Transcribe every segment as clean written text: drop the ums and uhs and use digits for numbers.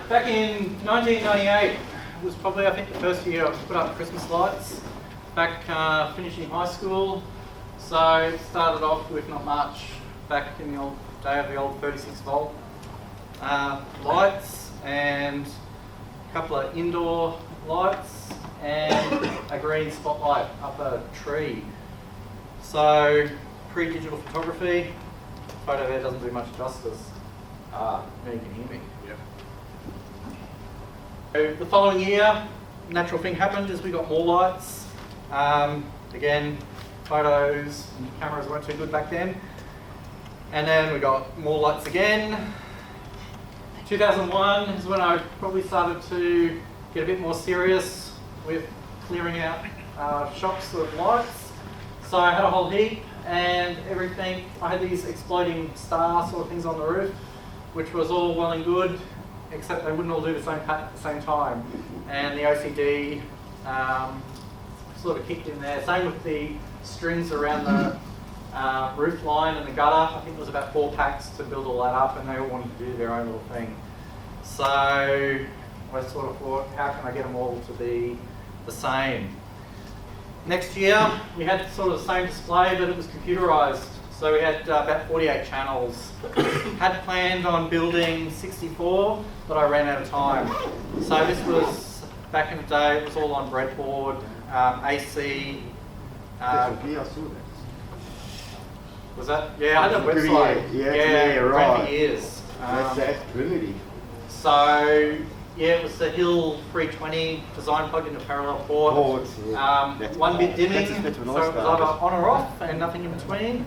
Back in 1998 was probably, I think, the first year I put up Christmas lights. Back finishing high school, so it started off with not much. Back in the old day of the old 36 volt lights and a couple of indoor lights and a green spotlight up a tree. So pre-digital photography. Photo there doesn't do much justice. Now you can hear me. Yep. So the following year, natural thing happened is we got more lights. Again, photos and cameras weren't too good back then. And then we got more lights again. 2001 is when I probably started to get a bit more serious with clearing out shops of lights. So I had a whole heap and everything. I had these exploding star sort of things on the roof, which was all well and good, except they wouldn't all do the same pattern at the same time. And the OCD sort of kicked in there. Same with the strings around the roof line and the gutter. I think it was about 4 packs to build all that up, and they all wanted to do their own little thing. So I sort of thought, how can I get them all to be the same? Next year, we had sort of the same display, but it was computerized. So we had about 48 channels. Had planned on building 64, but I ran out of time. So this was, back in the day, it was all on breadboard, AC. Was that? Yeah, I had a website. Yeah, ran right. for years. That's primitive. So, yeah, it was the Hill 320 design plugged into parallel port. Ports, yeah. 1 bit dimming, That's so it was either on or off and nothing in between.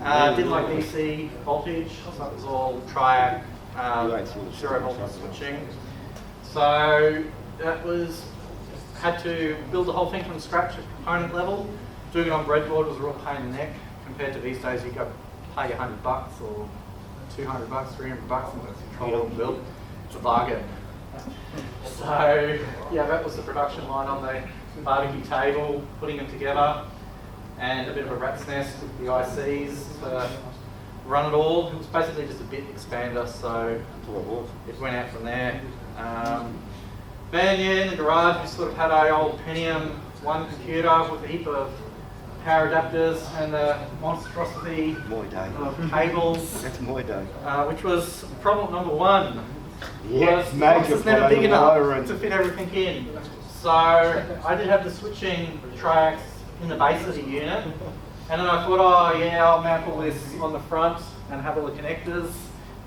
Didn't like DC voltage, so it was all triac, 0 voltage switching. So that was, had to build the whole thing from scratch at component level. Doing it on breadboard was a real pain in the neck compared to these days. You go pay $100 or $200, $300 and it's controller and build. It's a bargain. So yeah, that was the production line on the barbecue table, putting them together, and a bit of a rat's nest with the ICs to run it all. It was basically just a bit expander, so it went out from there. Then yeah, in the garage we sort of had our old Pentium 1 computer with a heap of power adapters and the monstrosity of cables. That's my day. Which was problem number 1. Yeah, Was major it's never problem big enough wiring. to fit everything in. So I did have the switching tracks in the base of the unit, and then I thought, oh yeah, I'll mount all this on the front and have all the connectors,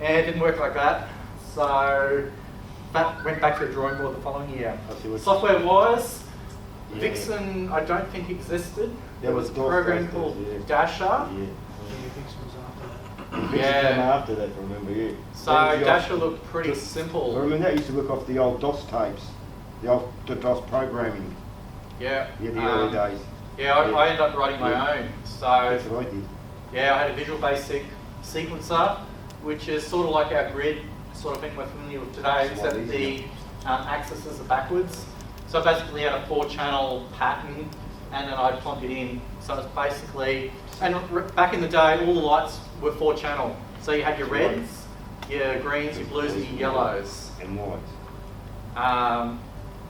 and it didn't work like that. So that went back to the drawing board the following year. Software wise, Yeah. Vixen I don't think existed. There was a program DOS called yeah. Dasher. Yeah. Yeah. Came after that, I remember, yeah. So That was the Dasher old- looked pretty simple. I remember that used to look off the old DOS tapes, the DOS programming. Yeah. Yeah, the early days. Yeah, I ended up writing my own. So That's what I did. yeah, I had a Visual Basic sequencer, which is sort of like our grid sort of thing we're familiar with today, except the axes are backwards. So I basically had a 4-channel pattern, and then I'd plonk it in. So it's basically, and back in the day, all the lights were 4-channel. So you had your reds, your greens, your blues, and your yellows. And white.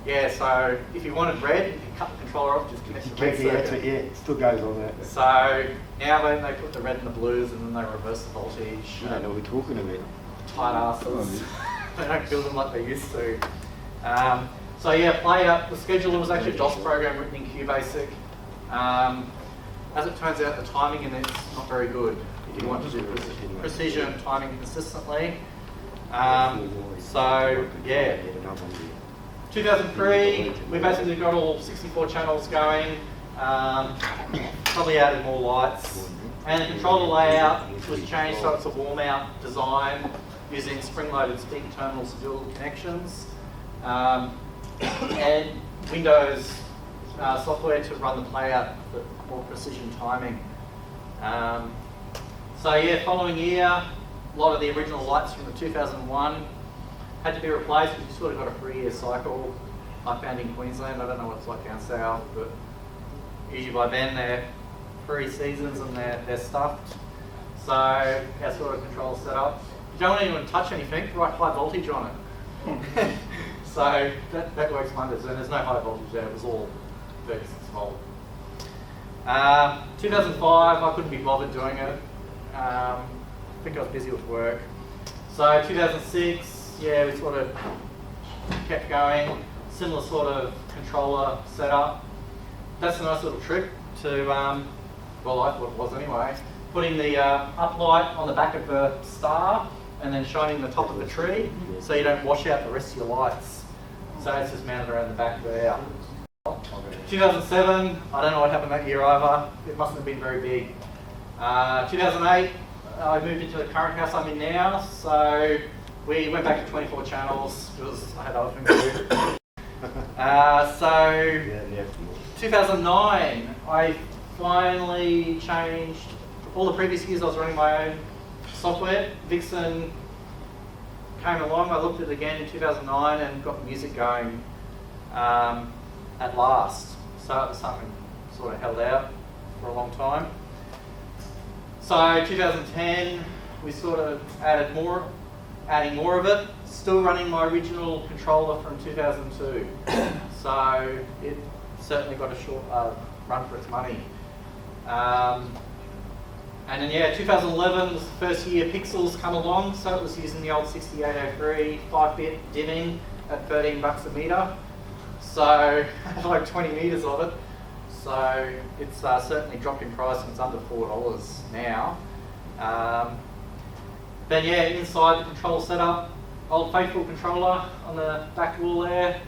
Yeah, so if you wanted red, you could cut the controller off, just connect the red circuit. Yeah, it still goes on that. So now then they put the red and the blues, and then they reverse the voltage. I don't know what we're talking about. Tight asses. They don't build them like they used to. So yeah, player, the scheduler was actually a DOS program written in QBasic. As it turns out, the timing in it's not very good if you want to do precision timing consistently. So yeah, 2003, we basically got all 64 channels going, probably added more lights, and the controller layout was changed so it's a warm out design using spring-loaded speaker terminals to do all the connections, and Windows software to run the playout for more precision timing. So yeah, following year, a lot of the original lights from the 2001 had to be replaced because you sort of got a 3-year cycle. I found in Queensland, I don't know what it's like down south, but usually by then they're 3 seasons and they're stuffed. So our sort of control set up. You don't want anyone to touch anything, write high voltage on it. So that works wonders, and there's no high voltage there, it was all 36 volt. 2005, I couldn't be bothered doing it. I think I was busy with work. So 2006, yeah, we sort of kept going. Similar sort of controller setup. That's a nice little trick to, well, I thought it was anyway, putting the uplight on the back of the star and then shining the top of the tree so you don't wash out the rest of your lights. So it's just mounted around the back there. 2007, I don't know what happened that year either. It mustn't have been very big. 2008, I moved into the current house I'm in now, so we went back to 24 channels because I had other things to do. So 2009, I finally changed. All the previous years I was running my own software. Vixen came along, I looked at it again in 2009 and got the music going at last. So it was something sort of held out for a long time. So 2010, we sort of adding more of it. Still running my original controller from 2002. So it certainly got a short run for its money. And then yeah, 2011 was the first year Pixels come along, so it was using the old 6803 5-bit dimming at $13 a metre. So like 20 metres of it. So it's certainly dropped in price and it's under $4 now. Then yeah, inside the control setup, old faithful controller on the back wall there,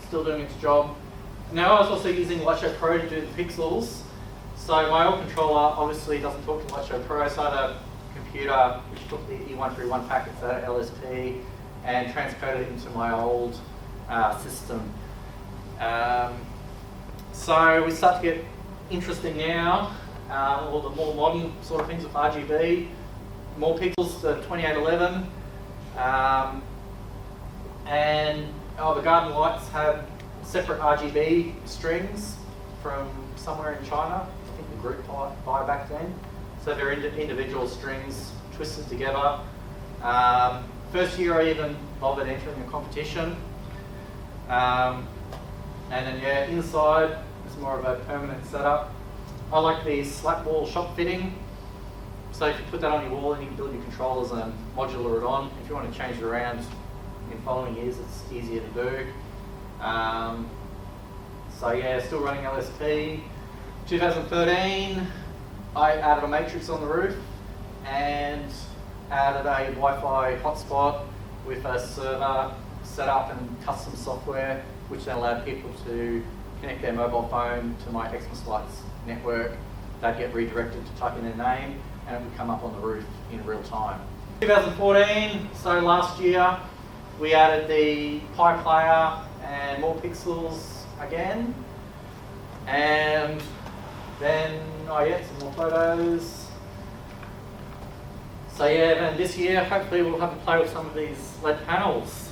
still doing its job. Now I was also using Lightshow Pro to do the Pixels. So my old controller obviously doesn't talk to Lightshow Pro, so I had a computer which took the E131 packets out of LSP and transcoded it into my old system. So we start to get interesting now, all the more modern sort of things with RGB, more pixels to 2811, and the garden lights have separate RGB strings from somewhere in China. I think the group buy back then. So they're individual strings twisted together. First year I even bothered entering a competition. And then yeah, inside it's more of a permanent setup. I like the slat wall shop fitting. So if you put that on your wall, then you can build your controllers and modular it on. If you want to change it around in following years, it's easier to do. So yeah, still running LSP. 2013, I added a matrix on the roof and added a Wi-Fi hotspot with a server set up and custom software, which then allowed people to connect their mobile phone to my Xmas Lights network. They'd get redirected to type in their name and it would come up on the roof in real time. 2014, so last year, we added the Pi player and more pixels again. And then, oh yeah, some more photos. So yeah, then this year, hopefully we'll have a play with some of these LED panels.